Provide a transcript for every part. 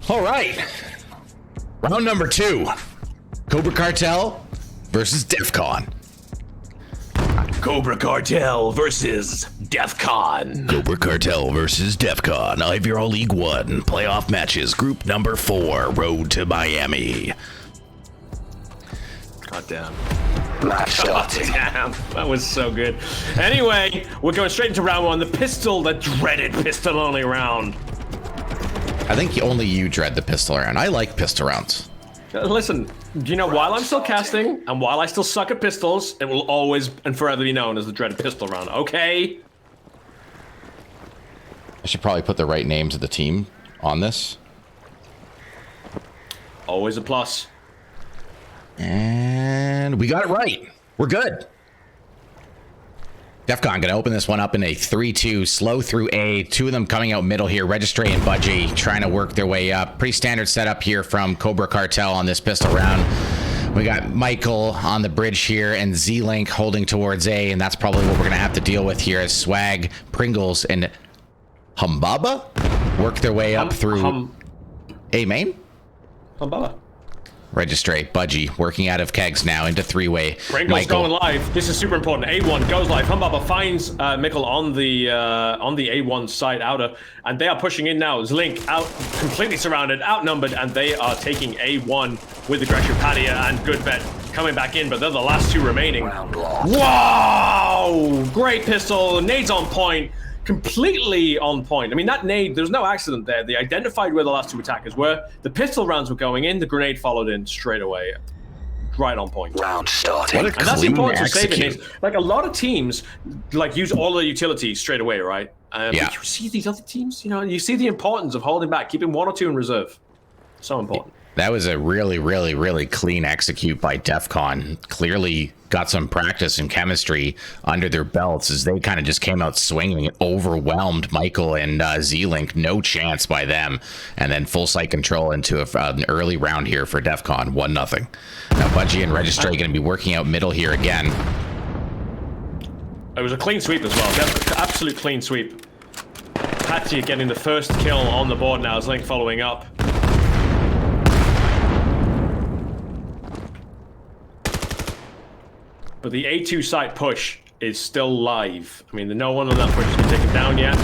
All right. Round number 2. Cobra Cartel versus Defcon. Cobra Cartel versus Defcon. Cobra Cartel versus Defcon. IVR League 1. Playoff matches. Group number 4. Road to Miami. God damn. Match starting. Damn, that was so good. Anyway, we're going straight into round 1. The dreaded pistol-only round. I think only you dread the pistol round. I like pistol rounds. Listen, do you know, while I'm still casting, and while I still suck at pistols, it will always and forever be known as the dreaded pistol round, okay? I should probably put the right names of the team on this. Always a plus. And we got it right. We're good. Defcon gonna open this one up in a 3-2, slow through A. 2 of them coming out middle here. Registry and Budgie trying to work their way up. Pretty standard setup here from Cobra Cartel on this pistol round. We got Michael on the bridge here and Z-Link holding towards A, and that's probably what we're gonna have to deal with here as Swag, Pringles, and Humbaba work their way up through A main. Humbaba. Registry, Budgie working out of kegs now into 3-way. Pringles Michael going live. This is super important. A1 goes live. Humbaba finds Michael on the A1 side outer, and they are pushing in now. Link out, completely surrounded, outnumbered, and they are taking A1 with aggression. Padia and Goodbet coming back in, but they're the last 2 remaining. Wow! Great pistol. Nades on point. Completely on point. I mean, that nade, there's no accident there. They identified where the last 2 attackers were. The pistol rounds were going in. The grenade followed in straight away. Right on point. Round starting. What a And that's important to save execute. it. Like, a lot of teams, like, use all their utilities straight away, right? Yeah. But you see these other teams, you know, you see the importance of holding back, keeping 1 or 2 in reserve. So important. That was a really, really, really clean execute by Defcon. Clearly got some practice and chemistry under their belts as they kind of just came out swinging, overwhelmed Michael and Z-Link. No chance by them. And then full site control into an early round here for Defcon, 1-0. Now Budgie and Registry going to be working out middle here again. It was a clean sweep as well. Absolute clean sweep. Patsy getting the first kill on the board now as Link following up. But the A2 site push is still live. I mean, no one on that push has been taken down yet.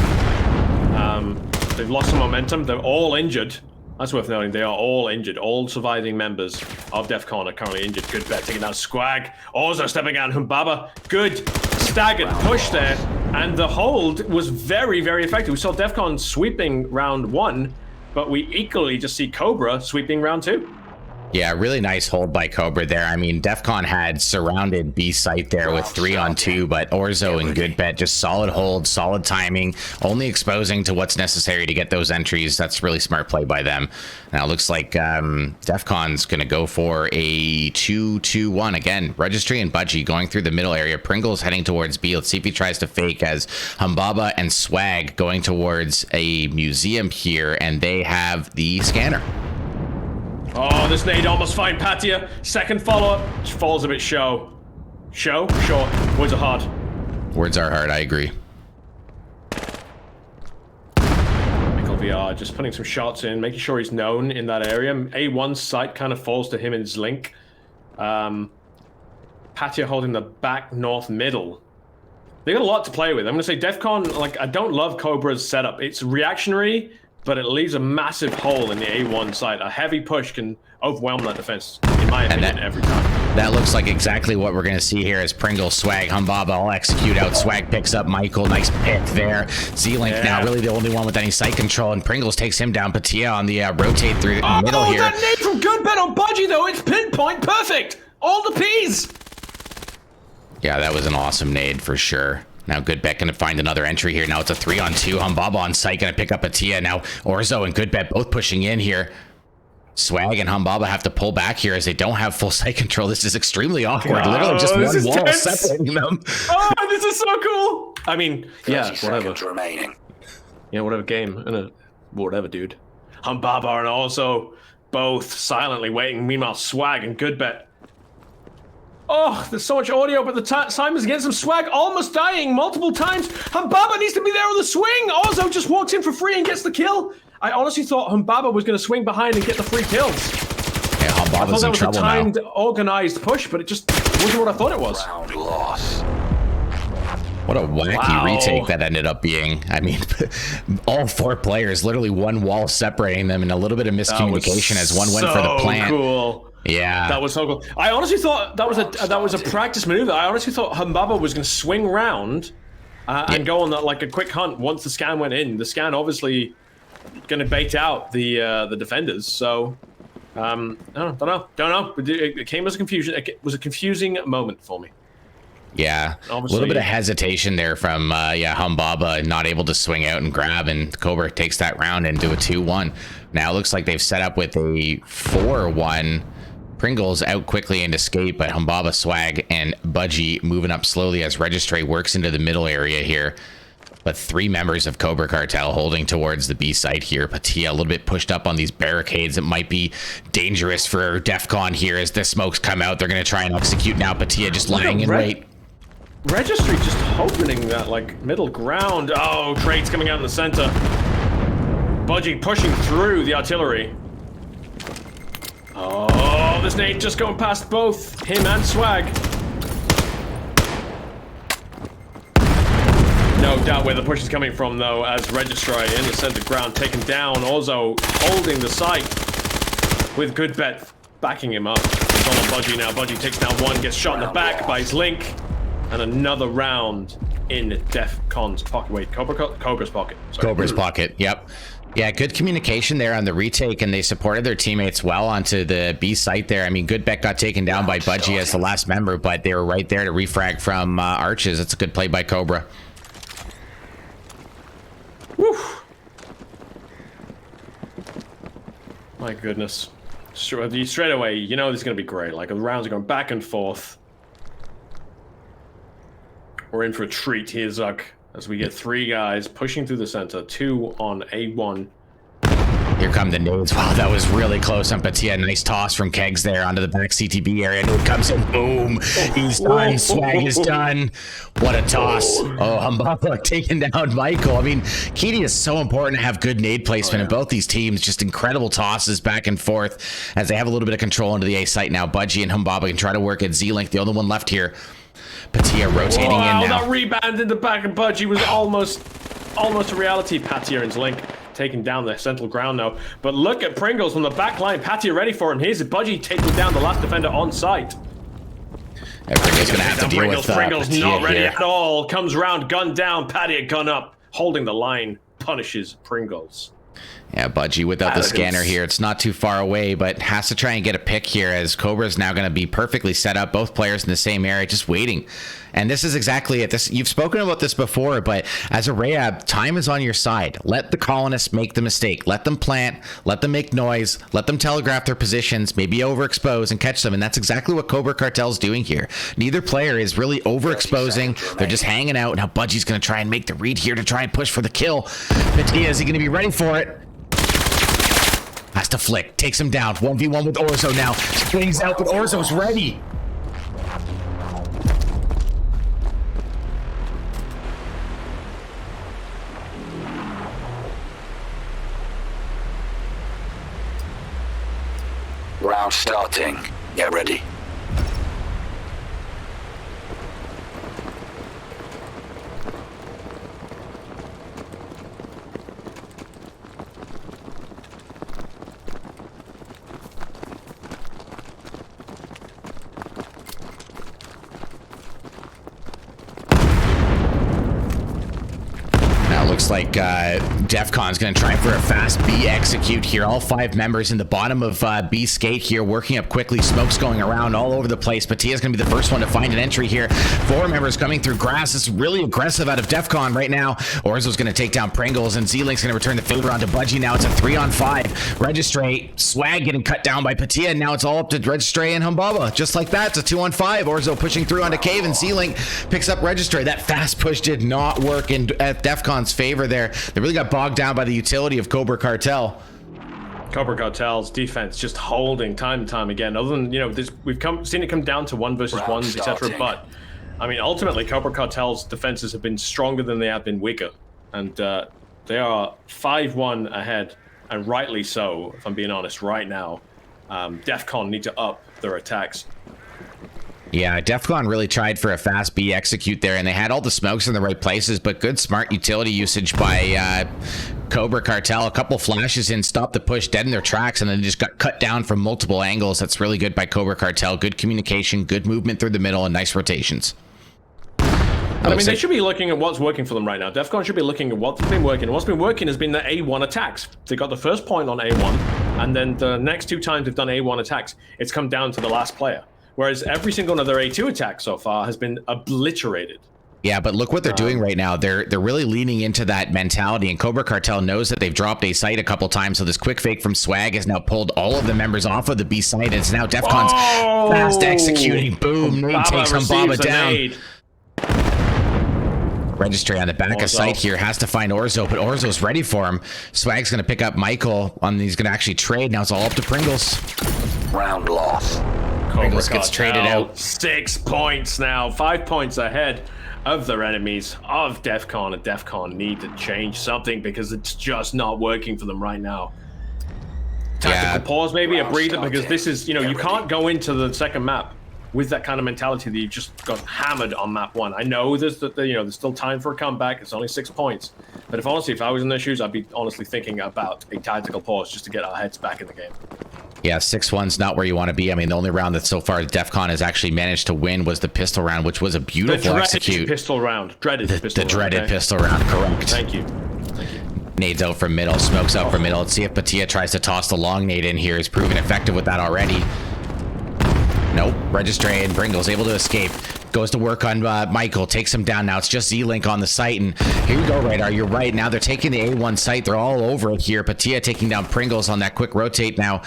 They've lost some momentum. They're all injured. That's worth noting. They are all injured. All surviving members of Defcon are currently injured. Good bet taking down Squag. Also stepping out Humbaba. Good staggered push there. And the hold was very, very effective. We saw Defcon sweeping round 1, but we equally just see Cobra sweeping round 2. Yeah, really nice hold by Cobra there. I mean, Defcon had surrounded B site there with 3-on-2, but Orzo and Goodbet just solid hold, solid timing, only exposing to what's necessary to get those entries. That's really smart play by them. Now it looks like Defcon's going to go for a 2-2-1 again. Registry and Budgie going through the middle area. Pringles heading towards B. Let's see if he tries to fake as Humbaba and Swag going towards a museum here, and they have the scanner. Oh, this nade almost fine, Patia. Second follow-up. Falls a bit show. Show? Sure. Words are hard. Words are hard, I agree. Michael VR just putting some shots in, making sure he's known in that area. A1 site kind of falls to him and Zlink. Patia holding the back north middle. They got a lot to play with. I'm going to say Defcon, like, I don't love Cobra's setup. It's reactionary, but it leaves a massive hole in the A1 side. A heavy push can overwhelm that defense, in my opinion, every time. That looks like exactly what we're going to see here as Pringle, Swag, Humbaba all execute out. Swag picks up Michael. Nice pick there. Z-Link now really the only one with any sight control, and Pringles takes him down. Patia on the rotate through the middle here. Oh, that nade from Goodbet on Budgie, though. It's pinpoint perfect. All the P's. Yeah, that was an awesome nade for sure. Now Goodbet going to find another entry here. Now it's a 3-on-2. Humbaba on site going to pick up Patia. Now Orzo and Goodbet both pushing in here. Swag and Humbaba have to pull back here as they don't have full sight control. This is extremely awkward. Literally just one wall tense. separating them. Oh, this is so cool. I mean, yeah, whatever. Remaining. Yeah, whatever game. Whatever, dude. Humbaba and also both silently waiting. Meanwhile, Swag and Goodbet. Oh, there's so much audio, but the Simon's getting some Swag, almost dying multiple times. Humbaba needs to be there on the swing. Orzo just walks in for free and gets the kill. I honestly thought Humbaba was going to swing behind and get the 3 kills. Yeah, I thought Humbaba's that in was a trouble now. timed, organized push, but it just wasn't what I thought it was. Round loss. What a wacky Wow. retake that ended up being. I mean, all 4 players, literally one wall separating them, and a little bit of miscommunication as one went for the plant. Cool. Yeah, That was so cool. I honestly thought that was a practice maneuver. I honestly thought Humbaba was going to swing round and go on that like a quick hunt once the scan went in. The scan obviously going to bait out the defenders. So don't know. It came as a confusion. It was a confusing moment for me. Yeah, a little bit of hesitation there from Humbaba, not able to swing out and grab, and Cobra takes that round and do a 2-1. Now it looks like they've set up with a 4-1. Pringles out quickly and escape, but Humbaba, Swag, and Budgie moving up slowly as Registry works into the middle area here. But 3 members of Cobra Cartel holding towards the B site here. Patia a little bit pushed up on these barricades. It might be dangerous for Defcon here as the smokes come out. They're going to try and execute now. Patia just lying in wait. Registry just opening that like middle ground. Oh, Trade's coming out in the center. Budgie pushing through the artillery. Oh, this nade just going past both him and Swag. No doubt where the push is coming from though, as Registry in the center ground taken down. Orzo holding the site with good bet backing him up. It's all on Budgie now. Budgie takes down 1, gets shot in the back by his link. And another round in Defcon's pocket. Wait, Cobra's pocket. Sorry. Cobra's pocket, yep. Yeah, good communication there on the retake, and they supported their teammates well onto the B site there. I mean, good bet got taken down by Budgie as the last member, but they were right there to refrag from Arches. That's a good play by Cobra. Woo! My goodness. Straight away, you know this is going to be great. Like, the rounds are going back and forth. We're in for a treat here, Zuck, as we get 3 guys pushing through the center, 2 on A1. Here come the nades. Wow, that was really close on Patia. Nice toss from Kegs there onto the back CTB area. Node comes in. Boom. He's done. Swag is done. What a toss. Oh, Humbaba taking down Michael. I mean, Keating is so important to have good nade placement in both these teams. Just incredible tosses back and forth as they have a little bit of control into the A site now. Budgie and Humbaba can try to work at Z-Link, the only one left here. Patia rotating in now. That rebound in the back of Budgie was almost a reality. Patia and Link taking down the central ground now. But look at Pringles from the back line. Patia ready for him. Here's Budgie taking down the last defender on site. Pringles going to have to deal with Pringles Patia not ready here. at all. Comes round, gun down. Patia gun up. Holding the line. Punishes Pringles. Yeah, Budgie without the scanner here. It's not too far away, but has to try and get a pick here as Cobra's now going to be perfectly set up. Both players in the same area, just waiting. And this is exactly it. You've spoken about this before, but as a Rayab, time is on your side. Let the colonists make the mistake. Let them plant. Let them make noise. Let them telegraph their positions, maybe overexpose and catch them. And that's exactly what Cobra Cartel's doing here. Neither player is really overexposing. They're just hanging out. Now Budgie's going to try and make the read here to try and push for the kill. Patia, is he going to be ready for it? Has to flick, takes him down. 1v1 with Orzo now. Swings out, but Orzo's ready. Round starting. Get ready. Looks like Defcon's going to try for a fast B execute here. All 5 members in the bottom of B skate here, working up quickly. Smoke's going around all over the place. Patia's going to be the first one to find an entry here. 4 members coming through grass. This is really aggressive out of Defcon right now. Orzo's going to take down Pringles, and Z-Link's going to return the favor onto Budgie. Now it's a 3-on-5. Registry, Swag getting cut down by Patia, and now it's all up to Registry and Humbaba. Just like that, it's a 2-on-5. Orzo pushing through onto Cave, and Z-Link picks up Registry. That fast push did not work at Defcon's favor there. They really got bogged down by the utility of Cobra Cartel. Cobra Cartel's defense just holding time and time again. Other than, we've seen it come down to 1 versus 1s, etc. But I mean, ultimately, Cobra Cartel's defenses have been stronger than they have been weaker, and they are 5-1 ahead and rightly so, if I'm being honest, right now. Defcon need to up their attacks. Yeah, Defcon really tried for a fast B execute there, and they had all the smokes in the right places, but good smart utility usage by Cobra Cartel. A couple flashes in, stopped the push dead in their tracks, and then just got cut down from multiple angles. That's really good by Cobra Cartel. Good communication, good movement through the middle, and nice rotations. I mean, they should be looking at what's working for them right now. Defcon should be looking at what's been working. What's been working has been the A1 attacks. They got the first point on A1, and then the next 2 times they've done A1 attacks, it's come down to the last player. Whereas every single one of their A2 attacks so far has been obliterated. Yeah, but look what they're doing right now. They're really leaning into that mentality, and Cobra Cartel knows that they've dropped a site a couple times, so this quick fake from Swag has now pulled all of the members off of the B site, and it's now Defcon's fast executing. Boom, nade takes Humbaba down. Registry on the back of site here, has to find Orzo, but Orzo's ready for him. Swag's going to pick up Michael, he's going to actually trade. Now it's all up to Pringles. Round loss. Pringles gets traded out. 6 points now, 5 points ahead of their enemies of Defcon, and Defcon need to change something because it's just not working for them right now. Tactical pause, maybe a breather, because this is, you can't go into the second map with that kind of mentality that you just got hammered on map 1. I know there's still time for a comeback. It's only 6 points, but if I was in their shoes, I'd be honestly thinking about a tactical pause just to get our heads back in the game. Yeah, 6-1's not where you want to be. I mean, the only round that so far Defcon has actually managed to win was the pistol round, which was a beautiful execute. Pistol round. Dreaded pistol round, correct. Thank you. Nades out from middle, smokes out from middle. Let's see if Patia tries to toss the long nade in here. He's proven effective with that already. Nope, Registry and Pringles able to escape. Goes to work on Michael, takes him down. Now it's just Z-Link on the site, and here you go, Radar. You're right. Now they're taking the A1 site. They're all over it here. Patia taking down Pringles on that quick rotate. Now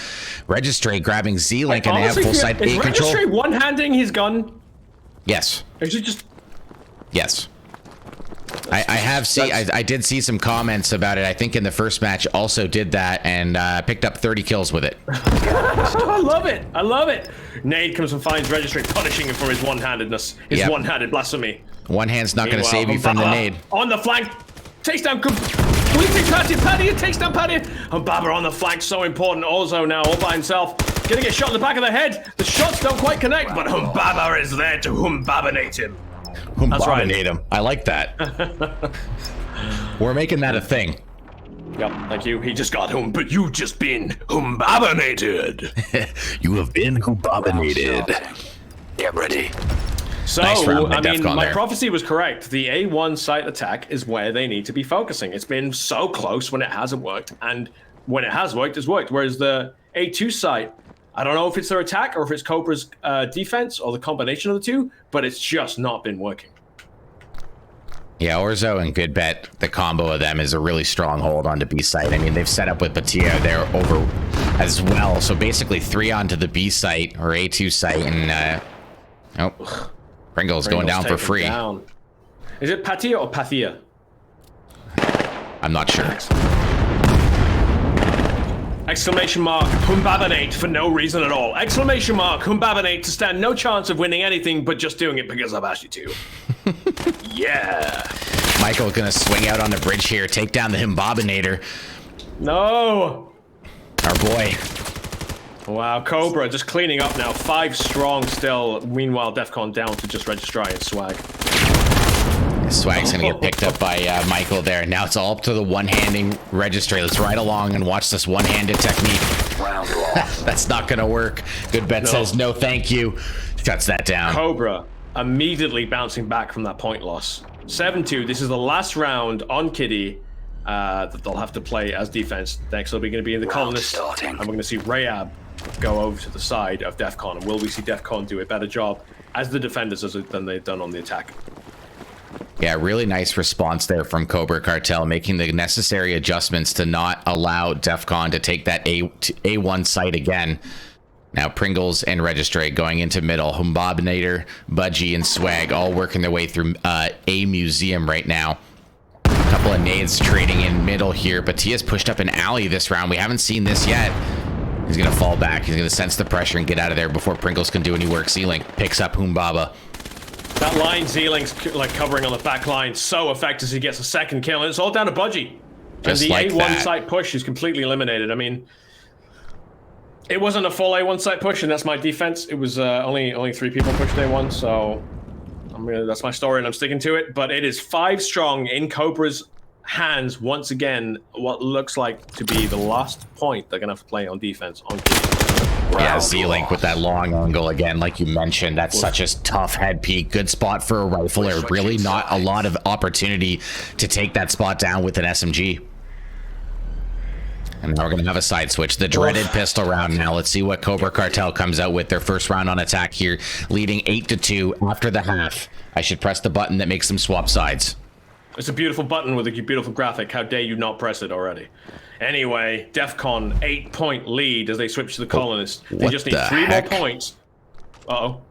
Registry grabbing Z-Link, and they have full site A control. Is Registry one-handing his gun? Yes. Or is it just... Yes. I did see some comments about it. I think in the first match also did that and picked up 30 kills with it. I love it. I love it. Nade comes and finds Registry, punishing him for his one-handedness. His one-handed blasphemy. One hand's not going to save you from the nade. On the flank. Takes down... Will he take Patia? Takes down Patia. And Baba on the flank. So important. Also now all by himself. Gonna get shot in the back of the head. The shots don't quite connect, but Humbaba is there to Humbabinate him. That's right. Him. I like that. We're making that a thing. Yep, thank you. He just got home, but you just been Humbabinated. You have been Humbabinated. Get ready. So, nice round, I mean, my prophecy was correct. The A1 site attack is where they need to be focusing. It's been so close when it hasn't worked, and when it has worked, it's worked. Whereas the A2 site, I don't know if it's their attack or if it's Cobra's defense or the combination of the two, but it's just not been working. Yeah, Orzo and Goodbet, the combo of them is a really strong hold onto B site. I mean, they've set up with Patia there over as well. So basically 3 onto the B site or A2 site, and Pringles going down for free. Down. Is it Patia or Pathia? I'm not sure. Exclamation mark, Humbabinate for no reason at all. Exclamation mark, Humbabinate to stand no chance of winning anything but just doing it because I've asked you to. Yeah. Michael gonna swing out on the bridge here, take down the Humbabinator. No. Our boy. Wow, Cobra just cleaning up now. 5 strong still. Meanwhile, Defcon down to just Registry and Swag. Swag's gonna get picked up by Michael there. Now it's all up to the one-handing Registry. Let's ride along and watch this one-handed technique. That's not gonna work. Goodbet says no thank you. Shuts that down. Cobra immediately bouncing back from that point loss. 7-2. This is the last round on Kitty that they'll have to play as defense. Next they're going to be in the colonists, and we're going to see Rayab go over to the side of Defcon. And will we see Defcon do a better job as the defenders than they've done on the attack? Yeah, really nice response there from Cobra Cartel, making the necessary adjustments to not allow Defcon to take that A1 site again. Now Pringles and Registry going into middle. Humbabinator, Budgie, and Swag all working their way through A museum right now. A couple of nades trading in middle here, but Tia's pushed up an alley this round. We haven't seen this yet. He's going to fall back. He's going to sense the pressure and get out of there before Pringles can do any work. Z-Link picks up Humbaba. That line, Z-Link's like covering on the back line, so effective as he gets a second kill, and it's all down to Budgie. Just and the like A1 that. site push is completely eliminated. I mean, it wasn't a full A1 site push, and that's my defense. It was only 3 people pushed A1, so that's my story, and I'm sticking to it. But it is 5 strong in Cobra's hands once again. What looks like to be the last point they're gonna have to play on defense on Kitty. Yeah, Z-Link with that long angle again, like you mentioned. That's such a tough head peak. Good spot for a rifler. Really not a lot of opportunity to take that spot down with an SMG. And now we're going to have a side switch. The dreaded pistol round now. Let's see what Cobra Cartel comes out with. Their first round on attack here, leading 8-2 after the half. I should press the button that makes them swap sides. It's a beautiful button with a beautiful graphic. How dare you not press it already? Anyway, Defcon 8-point lead as they switch to the colonists. They just need 3 more points. Uh-oh.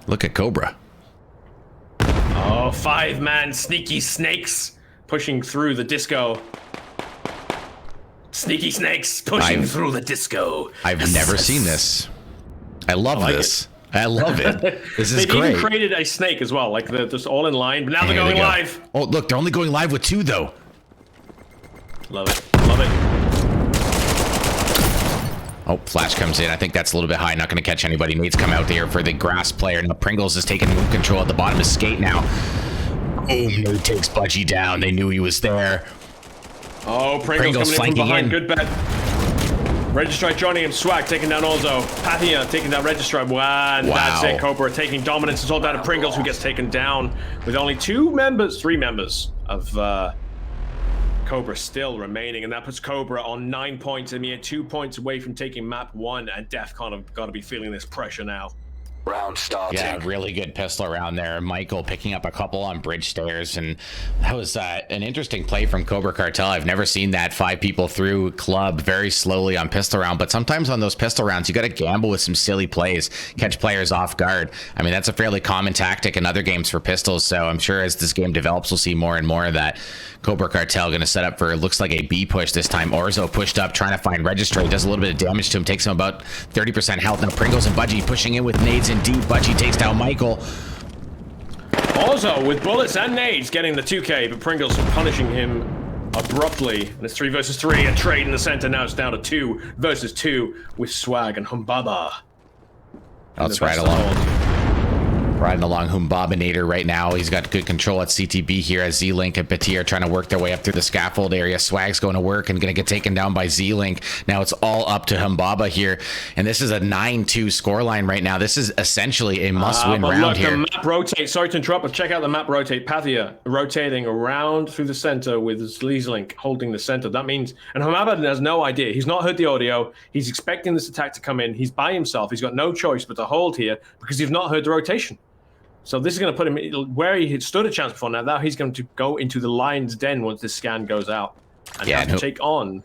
Look at Cobra. Oh, 5-man sneaky snakes pushing through the disco. Sneaky snakes pushing through the disco. I've never seen this. I love this. I love it. This is They've great. even created a snake as well, like they're just all in line. But now they're going live. Oh, look, they're only going live with 2 though. Love it. Love it. Oh, flash comes in. I think that's a little bit high. Not going to catch anybody. Nate's come out there for the grass player. Now Pringles is taking move control at the bottom of skate now. Boom, Nate takes Budgie down. They knew he was there. Oh, Pringles coming in from behind. Good bet. Registrite joining him. Swag taking down Orzo. Pathia taking down Registrite. Wow, and that's it. Cobra taking dominance. It's all down to Pringles, who gets taken down with only 3 members of Cobra still remaining, and that puts Cobra on 9 points, and we are 2 points away from taking map 1, and Defcon have got to be feeling this pressure now. Round starting. Yeah, really good pistol around there. Michael picking up a couple on bridge stairs, and that was an interesting play from Cobra Cartel. I've never seen that 5 people through club very slowly on pistol round, but sometimes on those pistol rounds, you got to gamble with some silly plays, catch players off guard. I mean, that's a fairly common tactic in other games for pistols, so I'm sure as this game develops, we'll see more and more of that. Cobra Cartel going to set up for, looks like a B push this time. Orzo pushed up, trying to find Registrate. Does a little bit of damage to him, takes him about 30% health. Now Pringles and Budgie pushing in with nades and deep. Budgie takes down Michael. Orzo with bullets and nades getting the 2K, but Pringles punishing him abruptly. And it's 3 versus 3, a trade in the center. Now it's down to 2 versus 2 with Swag and Humbaba. Let's ride along. Riding along Humbabinator right now. He's got good control at CTB here as Z-Link and Petit are trying to work their way up through the scaffold area. Swag's going to work and going to get taken down by Z-Link. Now it's all up to Humbaba here. And this is a 9-2 scoreline right now. This is essentially a must-win round look, here. The map rotate. Sorry to interrupt, but check out the map rotate. Pathia rotating around through the center with Z-Link holding the center. That means, and Humbaba has no idea. He's not heard the audio. He's expecting this attack to come in. He's by himself. He's got no choice but to hold here because he's not heard the rotation. So this is going to put him where he had stood a chance before. Now he's going to go into the lion's den once this scan goes out and have to take on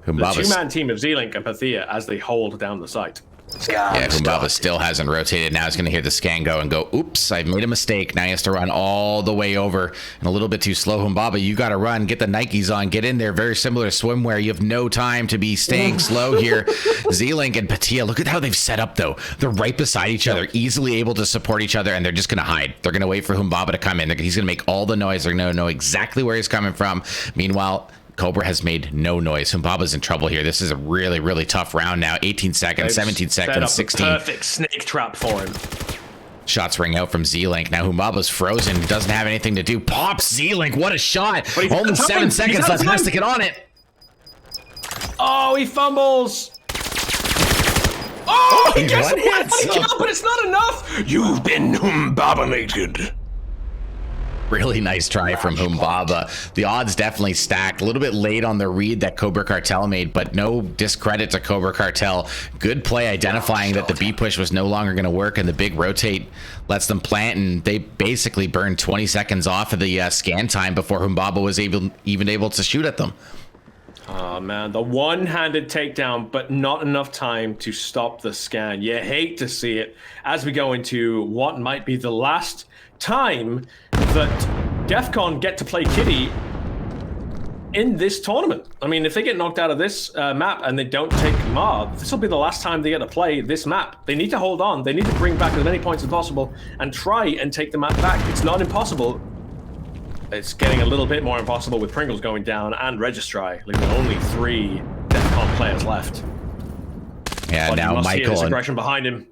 the 2-man team of Z-Link and Pathia as they hold down the site. Yeah, Humbaba still hasn't rotated. Now he's going to hear the scan go and go, oops, I've made a mistake. Now he has to run all the way over and a little bit too slow. Humbaba, you got to run, get the Nikes on, get in there. Very similar to swimwear. You have no time to be staying slow here. Z-Link and Patia, look at how they've set up, though. They're right beside each other, easily able to support each other, and they're just going to hide. They're going to wait for Humbaba to come in. He's going to make all the noise. They're going to know exactly where he's coming from. Meanwhile, Cobra has made no noise. Humbaba's in trouble here. This is a really, really tough round now. 18 seconds, 17 seconds, 16. Perfect snake trap for him. Shots ring out from Z-Link. Now Humbaba's frozen. Doesn't have anything to do. Pops Z-Link. What a shot. Only 7 seconds left. Has to get on it. Oh, he fumbles. Oh, he gets a kill, but it's not enough. You've been Humbabinated. Really nice try from Humbaba. The odds definitely stacked. A little bit late on the read that Cobra Cartel made, but no discredit to Cobra Cartel. Good play identifying that the B push was no longer going to work, and the big rotate lets them plant, and they basically burned 20 seconds off of the scan time before Humbaba was even able to shoot at them. Oh man, the one-handed takedown, but not enough time to stop the scan. You hate to see it as we go into what might be the last time that Defcon get to play Kitty in this tournament. I mean, if they get knocked out of this map and they don't take Mar, this will be the last time they get to play this map. They need to hold on. They need to bring back as many points as possible and try and take the map back. It's not impossible. it's getting a little bit more impossible with Pringles going down and Registry, leaving only 3 Defcon players left. Yeah, But now Michael and aggression behind him.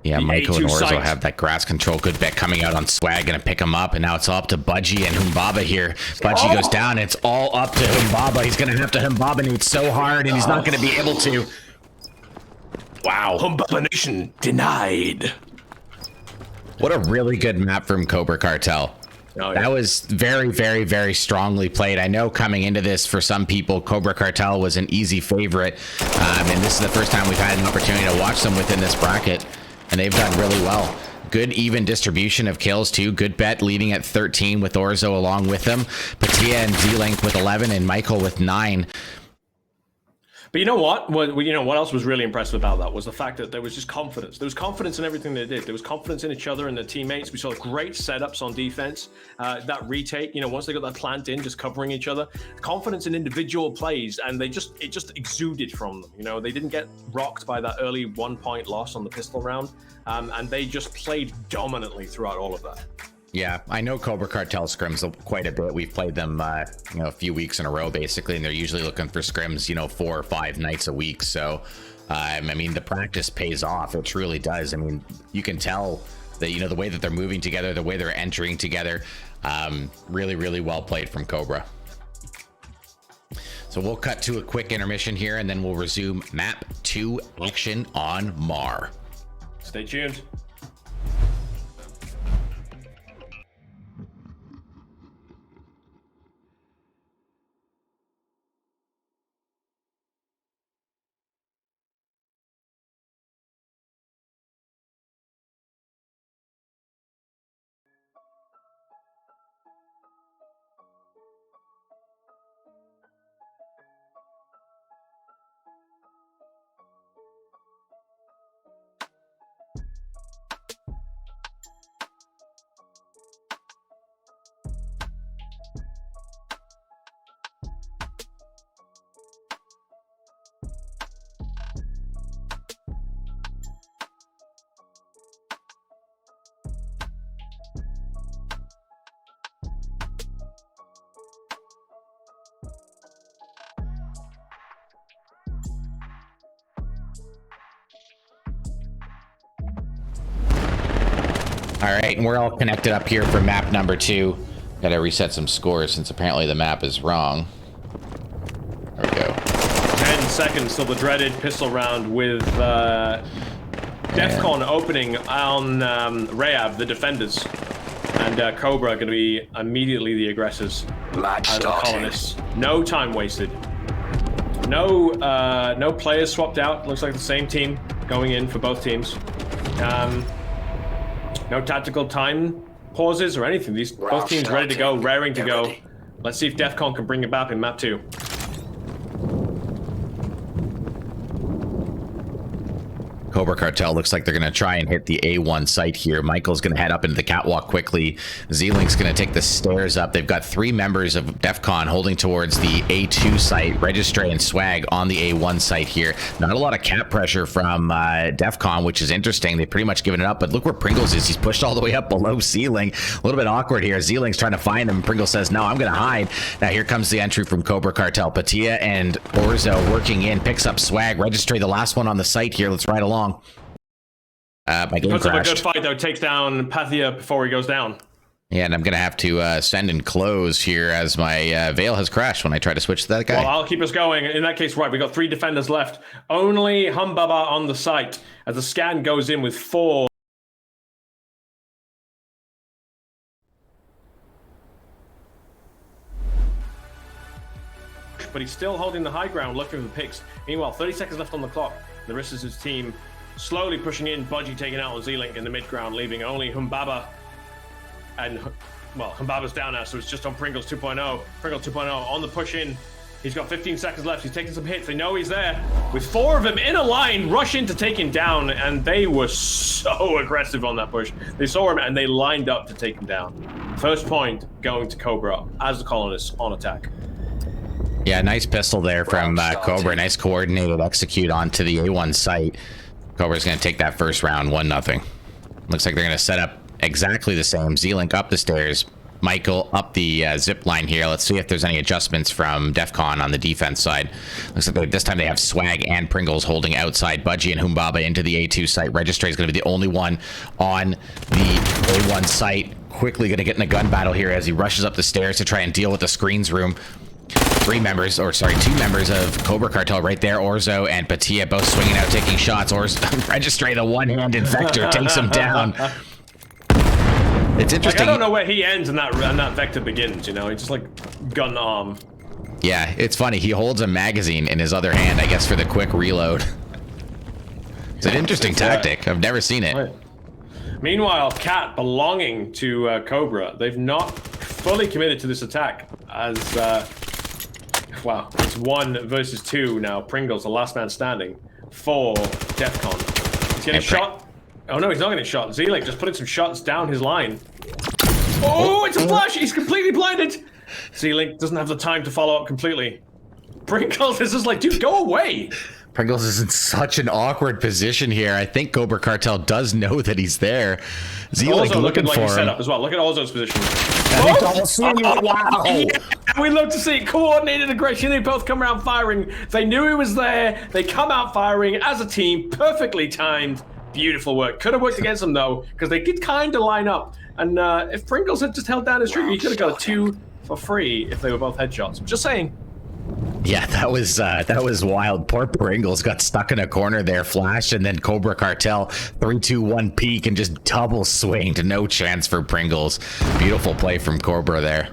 yeah, The Michael and A2 Orzo site. have that grass control. Good bet coming out on Swag, gonna pick him up, and now it's all up to Budgie and Humbaba here. Budgie goes down. It's all up to Humbaba. He's gonna have to Humbaba so hard, and he's not gonna be able to. Wow. Humbaba Nation denied. What a really good map from Cobra Cartel. Oh, yeah. That was very, very, very strongly played. I know coming into this, for some people, Cobra Cartel was an easy favorite. And this is the first time we've had an opportunity to watch them within this bracket. And they've done really well. Good even distribution of kills, too. Good bet leading at 13 with Orzo along with them. Patia and Z-Link with 11 and Michael with 9. But you know what? What else was really impressive about that was the fact that there was just confidence. There was confidence in everything they did. There was confidence in each other and their teammates. We saw great setups on defense. That retake, once they got that plant in, just covering each other. Confidence in individual plays, and it just exuded from them. They didn't get rocked by that early 1-point loss on the pistol round, and they just played dominantly throughout all of that. Yeah, I know Cobra Cartel scrims quite a bit. We've played them, a few weeks in a row, basically, and they're usually looking for scrims, 4 or 5 nights a week. So, the practice pays off. It truly does. You can tell that, the way that they're moving together, the way they're entering together, really, really well played from Cobra. So we'll cut to a quick intermission here, and then we'll resume map 2 action on Mar. Stay tuned. All right, and we're all connected up here for map number 2. Gotta reset some scores since apparently the map is wrong. There we go. 10 seconds till the dreaded pistol round with Defcon opening on Rayab, the defenders, and Cobra going to be immediately the aggressors. Match As the started. colonists. No time wasted. No players swapped out. Looks like the same team going in for both teams. No tactical time pauses or anything. Both teams ready to go, raring to go. Let's see if Defcon can bring it back in map 2. Cobra Cartel looks like they're going to try and hit the A1 site here. Michael's going to head up into the catwalk quickly. Z-Link's going to take the stairs up. They've got 3 members of Defcon holding towards the A2 site. Registry and Swag on the A1 site here. Not a lot of cap pressure from Defcon, which is interesting. They've pretty much given it up, but look where Pringles is. He's pushed all the way up below Z-Link. A little bit awkward here. Z-Link's trying to find him. Pringles says, no, I'm going to hide. Now here comes the entry from Cobra Cartel. Patia and Orzo working in. Picks up Swag. Registry, the last one on the site here. Let's ride along. My game Puts up a crashed. good fight though, takes down Pathia before he goes down. Yeah, and I'm going to have to send and close here as my Vail has crashed when I try to switch to that guy. Well, I'll keep us going. In that case, right, we got 3 defenders left. Only Humbaba on the site as the scan goes in with 4. But he's still holding the high ground, looking for the picks. Meanwhile, 30 seconds left on the clock. The rest of his team slowly pushing in. Budgie taking out on Z-Link in the mid ground, leaving only Humbaba. And, well, Humbaba's down now, so it's just on Pringles 2.0. Pringles 2.0 on the push in. He's got 15 seconds left. He's taking some hits. They know he's there. With 4 of them in a line, rush in to take him down, and they were so aggressive on that push. They saw him, and they lined up to take him down. First point going to Cobra as the colonists on attack. Yeah, nice pistol there from Cobra. Nice coordinated execute onto the A1 site. Cobra's going to take that first round 1-0. Looks like they're going to set up exactly the same. Z-Link up the stairs. Michael up the zip line here. Let's see if there's any adjustments from Defcon on the defense side. Looks like this time they have Swag and Pringles holding outside. Budgie and Humbaba into the A2 site. Registry is going to be the only one on the A1 site. Quickly going to get in a gun battle here as he rushes up the stairs to try and deal with the screens room. Two members of Cobra Cartel right there. Orzo and Patia both swinging out, taking shots. Registry, the one-handed Vector, takes him down. It's interesting. Like, I don't know where he ends and that Vector begins, you know? It's just like gun arm. Yeah, it's funny. He holds a magazine in his other hand, I guess, for the quick reload. It's an interesting tactic. I've never seen it. Right. Meanwhile, Cat, belonging to Cobra, they've not fully committed to this attack as, wow, it's 1 versus 2 now. Pringles, the last man standing for Defcon. He's getting shot. Oh no, he's not getting shot. Z-Link just putting some shots down his line. Oh, it's a flash! He's completely blinded! Z-Link doesn't have the time to follow up completely. Pringles is just like, dude, go away! Pringles is in such an awkward position here. I think Cobra Cartel does know that he's there. Z-Link looking like for he's him. set up as well. Look at Ozo's position. Wow! We love to see coordinated aggression. They both come around firing. They knew he was there. They come out firing as a team. Perfectly timed. Beautiful work. Could have worked against them though, because they did kind of line up. And if Pringles had just held down his trigger, he could have got a 2 for free if they were both headshots. Just saying. Yeah, that was wild. Poor Pringles got stuck in a corner there, flash, and then Cobra Cartel 3-2-1 peek and just double swinged. No chance for Pringles. Beautiful play from Cobra there.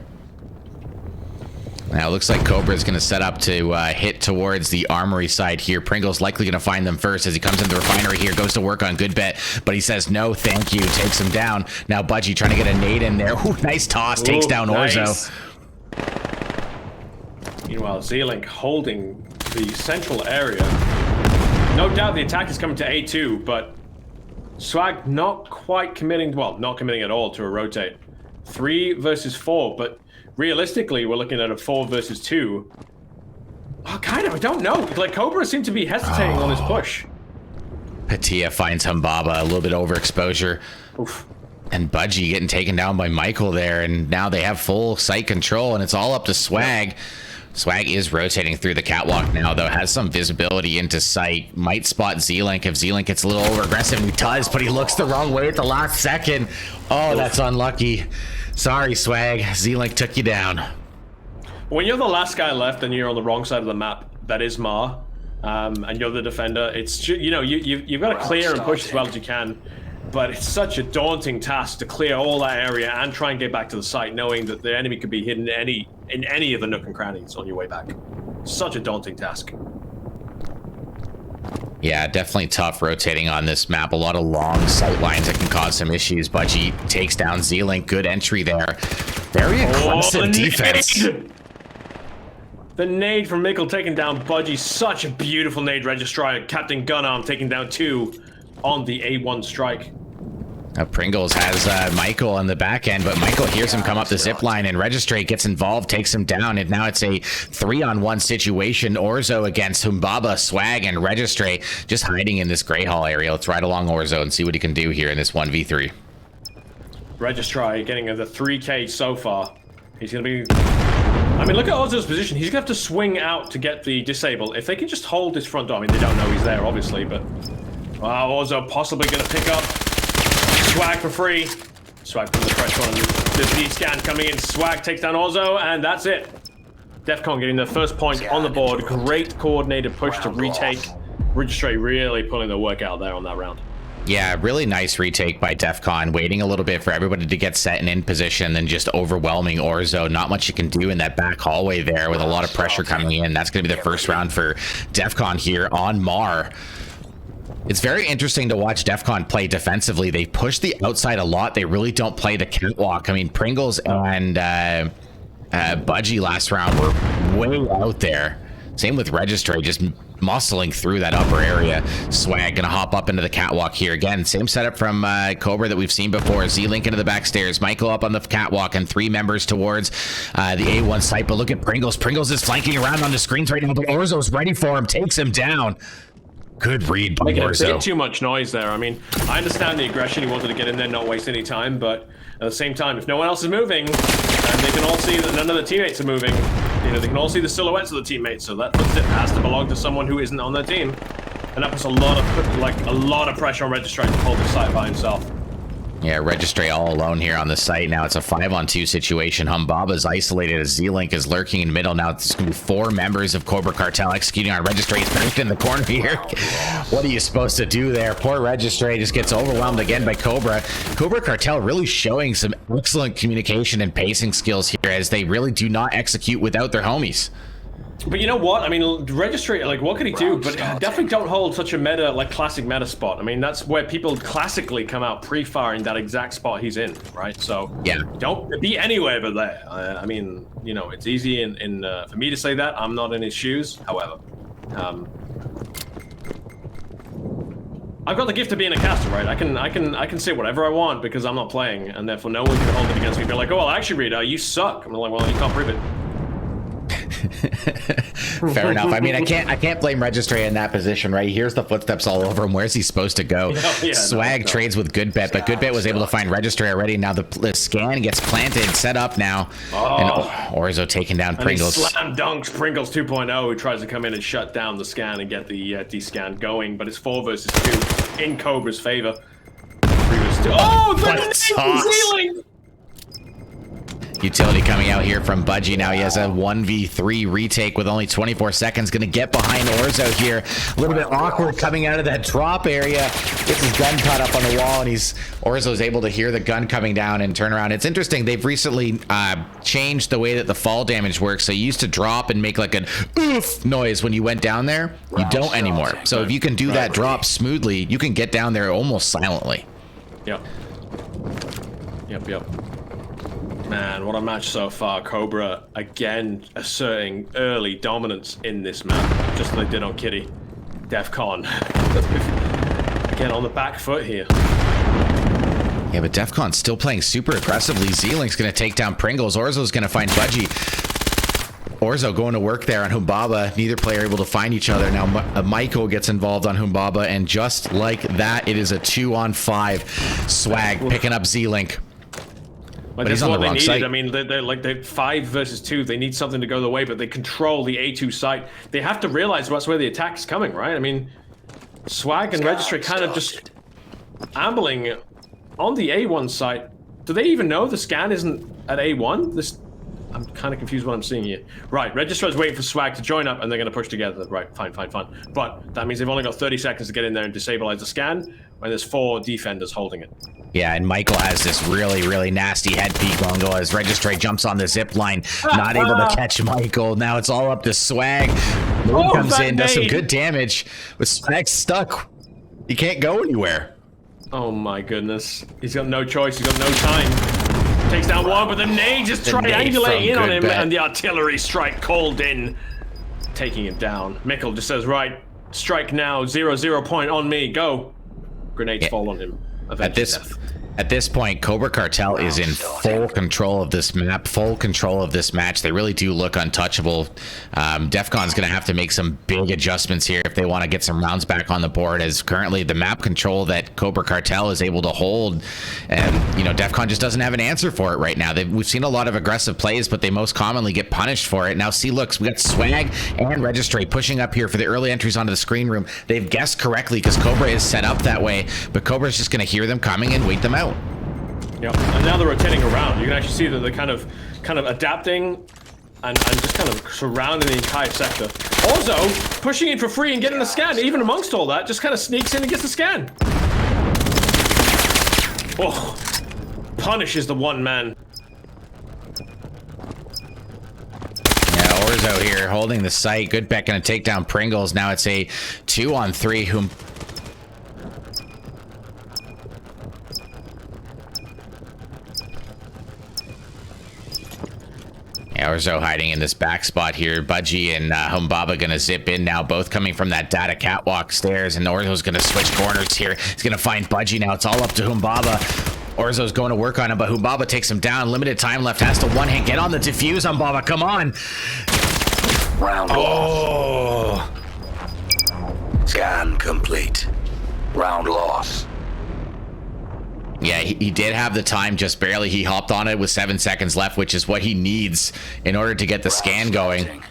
Now it looks like Cobra is going to set up to hit towards the armory side here. Pringle's likely going to find them first as he comes into the refinery here, goes to work on Good Bet, but he says no thank you, takes him down. Now Budgie trying to get a nade in there. Ooh, nice toss, takes down Orzo. Nice. Meanwhile, Z-Link holding the central area. No doubt the attack is coming to A2, but Swag not quite committing, well, not committing at all to a rotate. 3 versus 4, but realistically, we're looking at a 4 versus 2. Oh, kind of, I don't know. Like, Cobra seemed to be hesitating on this push. Patia finds Humbaba, a little bit overexposure. Oof. And Budgie getting taken down by Michael there, and now they have full site control, and it's all up to Swag. Yep. Swag is rotating through the catwalk now, though, has some visibility into sight. Might spot Z-Link if Z-Link gets a little over aggressive, and he does, but he looks the wrong way at the last second. Oh, that's unlucky. Sorry, Swag. Z-Link took you down. When you're the last guy left and you're on the wrong side of the map, that is Ma, and you're the defender, it's, you know, you've got to clear and push as well as you can. But it's such a daunting task to clear all that area and try and get back to the site, knowing that the enemy could be hidden in any of the nook and crannies on your way back. Such a daunting task. Yeah, definitely tough rotating on this map. A lot of long sight lines that can cause some issues. Budgie takes down Z-Link. Good entry there. Very aggressive defense. Nade. The nade from Mickle taking down Budgie. Such a beautiful nade registrar. Captain Gunarm taking down 2 on the A1 strike. Pringles has Michael on the back end, but Michael hears him come up the zip line, and Registrate gets involved, takes him down, and now it's a 3-on-1 situation. Orzo against Humbaba, Swag, and Registrate just hiding in this Grey Hall area. Let's ride along Orzo and see what he can do here in this 1v3. Registrar getting the 3K so far. He's going to be... I mean, look at Orzo's position. He's going to have to swing out to get the disable. If they can just hold this front door, I mean, they don't know he's there, obviously, but... Wow, Orzo possibly going to pick up Swag for free. Swag putting the pressure on the D-scan coming in. Swag takes down Orzo, and that's it. Defcon getting their first point on the board. Great coordinated push to retake. Registry really pulling the work out there on that round. Yeah, really nice retake by Defcon, waiting a little bit for everybody to get set and in position, then just overwhelming Orzo. Not much you can do in that back hallway there with a lot of pressure coming in. That's going to be the first round for Defcon here on Mar. It's very interesting to watch Defcon play defensively. They push the outside a lot. They really don't play the catwalk. I mean, Pringles and Budgie last round were way out there. Same with Registry, just muscling through that upper area. Swag gonna hop up into the catwalk here again. Same setup from Cobra that we've seen before. Z-Link into the back stairs. Michael up on the catwalk and 3 members towards the A1 site. But look at Pringles. Pringles is flanking around on the screens right now, but Orzo's ready for him. Takes him down. Good read by Making a bit Orzo. too much noise there. I mean, I understand the aggression. He wanted to get in there, not waste any time. But at the same time, if no one else is moving, and they can all see that none of the teammates are moving, you know, they can all see the silhouettes of the teammates. So that puts it has to belong to someone who isn't on their team, and that puts a lot of pressure on Registrar to hold the site by himself. Yeah, Registry all alone here on the site. Now it's a 5-on-2 situation. Humbaba's isolated as Z-Link is lurking in middle. Now it's going to be 4 members of Cobra Cartel executing on Registry. He's pushed in the corner here. What are you supposed to do there? Poor Registry just gets overwhelmed again by Cobra. Cobra Cartel really showing some excellent communication and pacing skills here as they really do not execute without their homies. But you know what? I mean, Registry, like, what could he do? But definitely don't hold such a meta, like, classic meta spot. I mean, that's where people classically come out pre-firing that exact spot he's in, right? So, yeah, don't be anywhere but there. I mean, you know, it's easy for me to say that. I'm not in his shoes, however. I've got the gift of being a caster, right? I can say whatever I want because I'm not playing, and therefore no one can hold it against me. Be like, oh, well, actually, Reader, you suck. I'm like, well, you can't prove it. Fair enough. I mean, I can't blame Registry in that position, right? He hears the footsteps all over him. Where's he supposed to go? Swag trades with Goodbet, but Goodbet was able to find Registry already. Now the scan gets planted, set up now, and Orzo taking down Pringles. And he slam dunks Pringles 2.0, who tries to come in and shut down the scan and get the descan going, but it's 4 versus 2 in Cobra's favor. Oh, the ceiling! Utility coming out here from Budgie. Now he has a 1v3 retake with only 24 seconds. Going to get behind Orzo here. A little bit awkward coming out of that drop area. Gets his gun caught up on the wall, and Orzo's able to hear the gun coming down and turn around. It's interesting. They've recently changed the way that the fall damage works. So you used to drop and make like an oof noise when you went down there. You don't anymore. So if you can do that drop smoothly, you can get down there almost silently. Yep. Man, what a match so far. Cobra again asserting early dominance in this map, just like they did on Kitty. Defcon again on the back foot here. Yeah, but Defcon's still playing super aggressively. Z-Link's going to take down Pringles. Orzo's going to find Budgie. Orzo going to work there on Humbaba. Neither player able to find each other. Now Michael gets involved on Humbaba, and just like that, it is a 2-on-5. Swag picking up Z-Link. But this is what they needed. Site. I mean, they're 5 versus 2. They need something to go the way, but they control the A2 site. They have to realize that's where the attack's coming, right? I mean, Swag and Registry kind of just ambling on the A1 site. Do they even know the scan isn't at A1? I'm kind of confused what I'm seeing here. Right, Registrar's waiting for Swag to join up, and they're going to push together. Right, fine. But that means they've only got 30 seconds to get in there and disabilize the scan, when there's 4 defenders holding it. Yeah, and Michael has this really, really nasty head peek angle as Registry jumps on the zip line, not able to catch Michael. Now it's all up to Swag. Moon comes in, does some good damage, but Swag's stuck. He can't go anywhere. Oh my goodness. He's got no choice, he's got no time. Takes down one, but the nade just triangulating in on him, and the artillery strike called in, taking him down. Michael just says, right, strike now, 0-0 point on me, go. Grenades fall on him. At this point, Cobra Cartel is in full control of this map, full control of this match. They really do look untouchable. Defcon's going to have to make some big adjustments here if they want to get some rounds back on the board, as currently the map control that Cobra Cartel is able to hold, and, you know, Defcon just doesn't have an answer for it right now. We've seen a lot of aggressive plays, but they most commonly get punished for it. Now, see, looks, we got Swag and Registry pushing up here for the early entries onto the screen room. They've guessed correctly because Cobra is set up that way, but Cobra's just going to hear them coming and wait them out. Yep. And now they're rotating around. You can actually see that they're kind of adapting and just kind of surrounding the entire sector. Also, pushing in for free and getting the scan, even amongst all that, just kind of sneaks in and gets the scan. Oh, punishes the one man. Yeah, Orzo here holding the site. Goodbeck gonna take down Pringles. Now it's a 2-on-3. Orzo hiding in this back spot here. Budgie and Humbaba gonna zip in now, both coming from that data catwalk stairs, and Orzo's gonna switch corners here. He's gonna find Budgie now. It's all up to Humbaba. Orzo's going to work on him, but Humbaba takes him down. Limited time left, has to one-hit. Get on the defuse, Humbaba, come on! Round oh! Scan complete. Round loss. Yeah, he did have the time, just barely. He hopped on it with 7 seconds left, which is what he needs in order to get the scan going. Starting.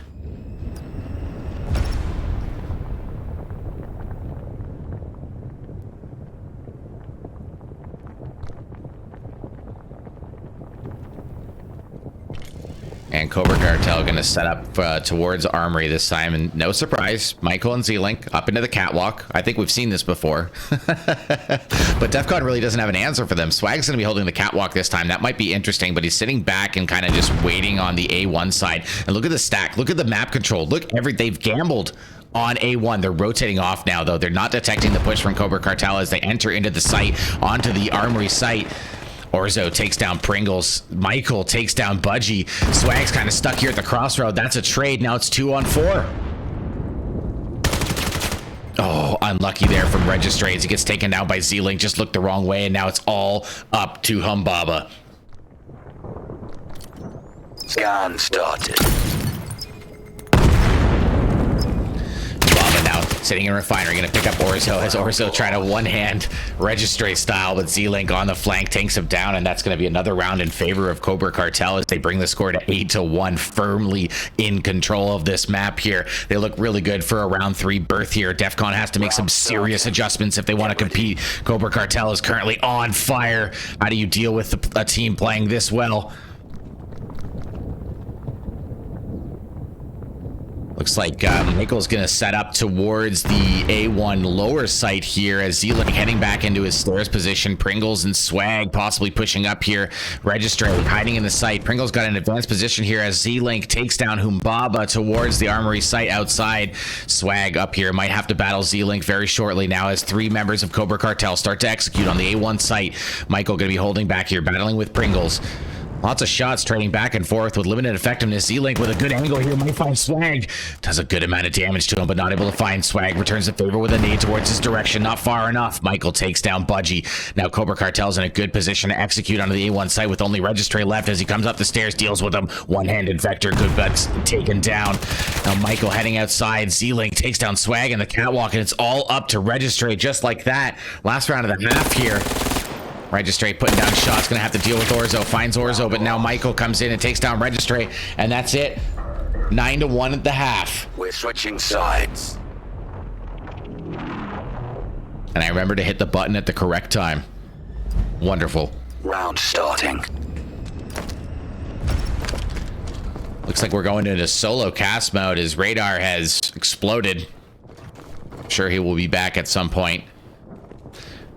And Cobra Cartel going to set up towards Armory this time. And no surprise, Michael and Z-Link up into the catwalk. I think we've seen this before. But Defcon really doesn't have an answer for them. Swag's going to be holding the catwalk this time. That might be interesting, but he's sitting back and kind of just waiting on the A1 side. And look at the stack. Look at the map control. Look, they've gambled on A1. They're rotating off now, though. They're not detecting the push from Cobra Cartel as they enter into the site, onto the Armory site. Orzo takes down Pringles. Michael takes down Budgie. Swag's kind of stuck here at the crossroad. That's a trade. Now it's 2-on-4. Oh, unlucky there from Registrades. He gets taken down by Z-Link. Just looked the wrong way, and now it's all up to Humbaba. Scan started. Now sitting in Refinery, going to pick up Orzo as Orzo trying to one-hand Registrate style, but Z-Link on the flank takes him down, and that's going to be another round in favor of Cobra Cartel as they bring the score to 8-1, firmly in control of this map here. They look really good for a round 3 berth here. Defcon has to make some serious adjustments if they want to compete. Cobra Cartel is currently on fire. How do you deal with a team playing this well? Looks like Michael's going to set up towards the A1 lower site here as Z-Link heading back into his stairs position. Pringles and Swag possibly pushing up here. Registrate hiding in the site. Pringles got an advanced position here as Z-Link takes down Humbaba towards the Armory site outside. Swag up here might have to battle Z-Link very shortly now as 3 members of Cobra Cartel start to execute on the A1 site. Michael going to be holding back here, battling with Pringles. Lots of shots trading back and forth with limited effectiveness. Z-Link with a good angle here might find Swag. Does a good amount of damage to him, but not able to find Swag. Returns the favor with a nade towards his direction. Not far enough. Michael takes down Budgie. Now Cobra Cartel's in a good position to execute onto the A1 site with only Registry left as he comes up the stairs, deals with him. One-handed Vector. Good bets taken down. Now Michael heading outside. Z-Link takes down Swag in the catwalk, and it's all up to Registry just like that. Last round of the half here. Registrate putting down shots, gonna have to deal with Orzo. Finds Orzo, but now Michael comes in and takes down Registrate, and that's it. 9-1 at the half. We're switching sides. And I remember to hit the button at the correct time. Wonderful. Round starting. Looks like we're going into solo cast mode. His radar has exploded. I'm sure he will be back at some point.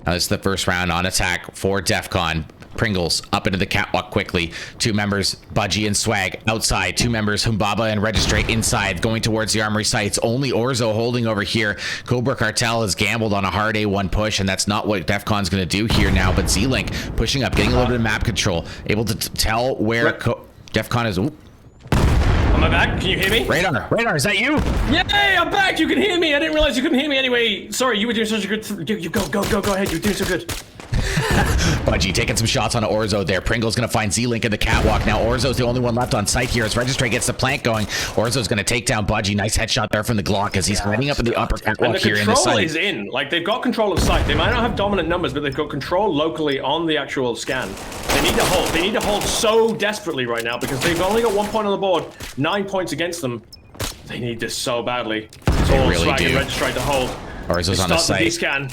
Now this is the first round on attack for Defcon. Pringles up into the catwalk quickly. 2 members, Budgie and Swag, outside. 2 members, Humbaba and Registrate inside, going towards the Armory sites. Only Orzo holding over here. Cobra Cartel has gambled on a hard A1 push, and that's not what Defcon's going to do here now. But Z-Link pushing up, getting a little bit of map control, able to tell where Defcon is. Ooh. Am I back? Can you hear me? Radar, is that you? Yay, I'm back! You can hear me! I didn't realize you couldn't hear me anyway. Sorry, you were doing such a good... You go ahead, you were doing so good. Budgie taking some shots on Orzo there. Pringle's going to find Z-Link in the catwalk. Now Orzo's the only one left on site here as Registrate gets the plank going. Orzo's going to take down Budgie. Nice headshot there from the Glock as he's heading up in the upper catwalk here in the site. Control is in. Like, they've got control of site. They might not have dominant numbers, but they've got control locally on the actual scan. They need to hold. They need to hold so desperately right now because they've only got 1 point on the board, 9 points against them. They need this so badly. They really do. Registrate to hold. Orzo's on the site. Scan.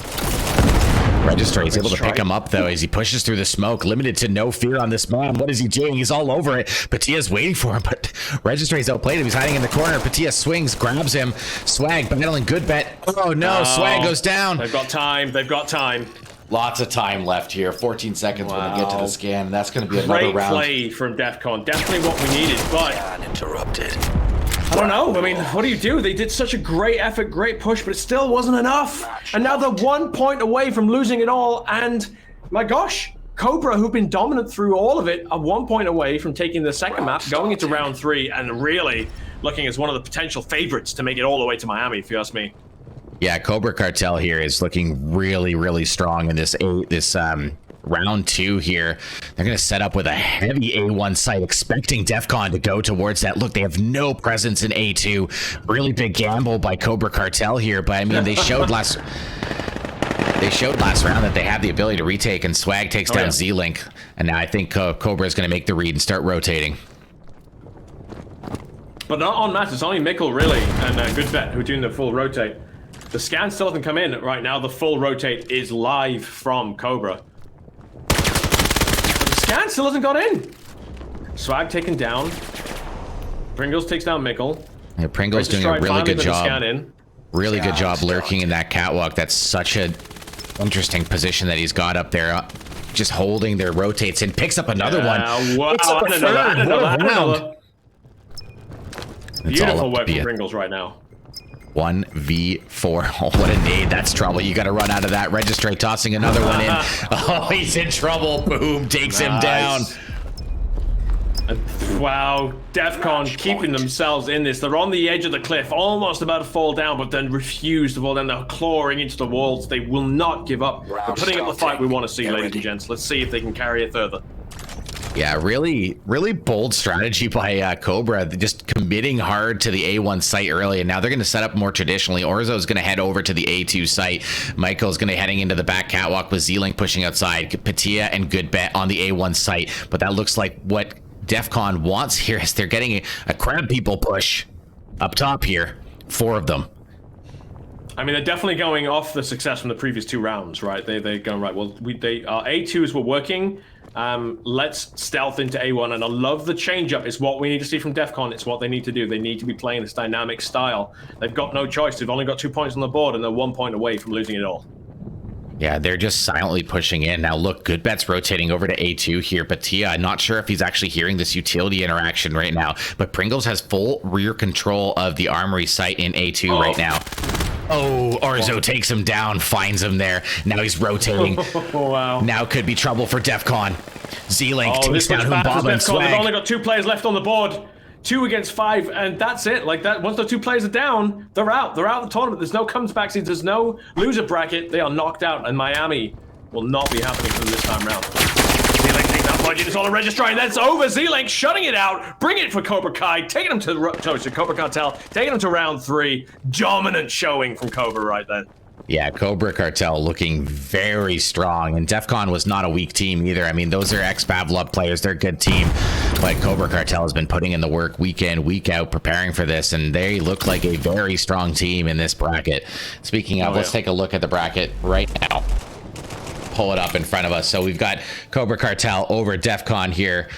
Registrate is able to pick him up though as he pushes through the smoke, limited to no fear on this man. What is he doing? He's all over it. Patia's waiting for him, but Registrate's outplayed him. He's hiding in the corner. Patia swings, grabs him. Swag battling good bet. Oh no, Swag goes down. They've got time. They've got time. Lots of time left here. 14 seconds when they get to the scan. That's going to be another round. Great play from Defcon. Definitely what we needed, but Interrupted. I don't know. I mean, what do you do? They did such a great effort, great push, but it still wasn't enough. And now they're 1 point away from losing it all. And my gosh, Cobra, who've been dominant through all of it, are 1 point away from taking the second map, going into round 3, and really looking as one of the potential favorites to make it all the way to Miami, if you ask me. Yeah, Cobra Cartel here is looking really, really strong in this round 2 here. They're going to set up with a heavy A1 site, expecting Defcon to go towards that. Look, they have no presence in A2. Really big gamble by Cobra Cartel here, but I mean, they showed last round that they have the ability to retake, and Swag takes down Z-Link, and now I think Cobra is going to make the read and start rotating. But not on mass, it's only Mickle really, and Good Bet who are doing the full rotate. The scan still hasn't come in right now. The full rotate is live from Cobra. But the scan still hasn't got in. Swag taken down. Pringles takes down Mickle. Yeah, Pringles doing a really good job. Really good job lurking in that catwalk. That's such a interesting position that he's got up there. Just holding their rotates and picks up another one. Wow, another. Beautiful work from Pringles right now. 1v4. Oh, what a nade. That's trouble. You got to run out of that. Registrate tossing another one in. Oh, he's in trouble. Boom. Takes him down. Wow. Defcon keeping themselves in this. They're on the edge of the cliff, almost about to fall down, but then refuse to fall down. They're clawing into the walls. They will not give up. They're putting up the fight we want to see, ladies and gents. Let's see if they can carry it further. Yeah, really bold strategy by Cobra, just committing hard to the A1 site early, and now they're going to set up more traditionally. Orzo's going to head over to the A2 site. Michael's going to be heading into the back catwalk with Z-Link pushing outside. Patia and Good Bet on the A1 site, but that looks like what Defcon wants here is they're getting a crab people push up top here. 4 of them. I mean, they're definitely going off the success from the previous 2 rounds, right? They're going, right, well, our A2s were working. Let's stealth into A1, and I love the change up. It's what we need to see from Defcon. It's what they need to do. They need to be playing this dynamic style. They've got no choice. They've only got 2 points on the board, and they're 1 point away from losing it all. Yeah, they're just silently pushing in. Now look, Good Bet's rotating over to A2 here. Patia, I'm not sure if he's actually hearing this utility interaction right now, but Pringles has full rear control of the armory site in A2 right now. Oh, Orzo takes him down, finds him there. Now he's rotating. Wow. Now could be trouble for Defcon. Z-Link takes down Humbaba and Swag. They've only got 2 players left on the board. 2 against 5, and that's it. Like that, once those 2 players are down, they're out. They're out of the tournament. There's no comeback seeds. There's no loser bracket. They are knocked out, and Miami will not be happening for them this time round. Z-Link taking that budget. It's all a registry, and that's over. Z-Link shutting it out. Bring it for Cobra Kai. Taking them to Cobra Cartel. Taking them to round 3. Dominant showing from Cobra right then. Yeah, Cobra Cartel looking very strong, and Defcon was not a weak team either. I mean, those are ex-Pavlov players. They're a good team, but Cobra Cartel has been putting in the work week in, week out, preparing for this, and they look like a very strong team in this bracket. Speaking of, let's take a look at the bracket right now. Pull it up in front of us. So we've got Cobra Cartel over Defcon here.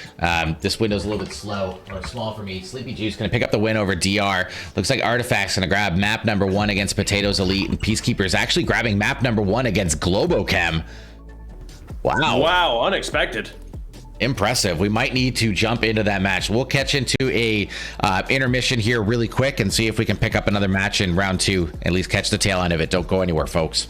This window's a little bit slow or small for me. Sleepy Juice gonna pick up the win over DR. Looks like Artifact's gonna grab map number 1 against Potatoes Elite, and Peacekeeper's actually grabbing map number 1 against Globochem. Wow, unexpected. Impressive. We might need to jump into that match. We'll catch into a intermission here really quick and see if we can pick up another match in round 2. At least catch the tail end of it. Don't go anywhere, folks.